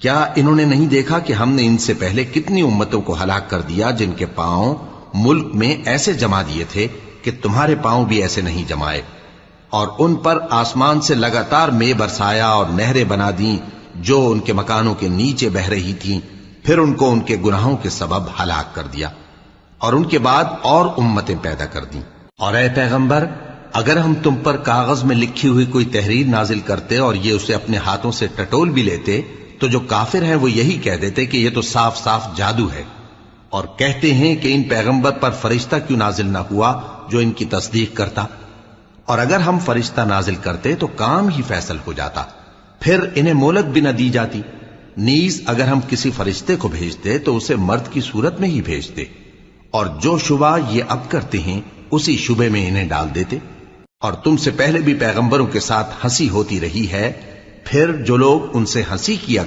کیا انہوں نے نہیں دیکھا کہ ہم نے ان سے پہلے کتنی امتوں کو ہلاک کر دیا جن کے پاؤں ملک میں ایسے جما دیے تھے کہ تمہارے پاؤں بھی ایسے نہیں جمائے، اور ان پر آسمان سے لگاتار مے برسایا اور نہریں بنا دیں جو ان کے مکانوں کے نیچے بہ رہی تھیں، پھر ان کو ان کے گناہوں کے سبب ہلاک کر دیا، اور ان کے بعد اور امتیں پیدا کر دیں۔ اور اے پیغمبر، اگر ہم تم پر کاغذ میں لکھی ہوئی کوئی تحریر نازل کرتے اور یہ اسے اپنے ہاتھوں سے ٹٹول بھی لیتے تو جو کافر ہیں وہ یہی کہہ دیتے کہ یہ تو صاف صاف جادو ہے، اور کہتے ہیں کہ ان پیغمبر پر فرشتہ کیوں نازل نہ ہوا جو ان کی تصدیق کرتا، اور اگر ہم فرشتہ نازل کرتے تو کام ہی فیصل ہو جاتا، پھر انہیں مہلت بھی نہ دی جاتی۔ نیز اگر ہم کسی فرشتے کو بھیجتے تو اسے مرد کی صورت میں ہی بھیجتے، اور جو شبہ یہ اب کرتے ہیں اسی شبے میں انہیں ڈال دیتے۔ اور تم سے پہلے بھی پیغمبروں کے ساتھ ہنسی ہوتی رہی ہے، پھر جو لوگ ان سے ہنسی کیا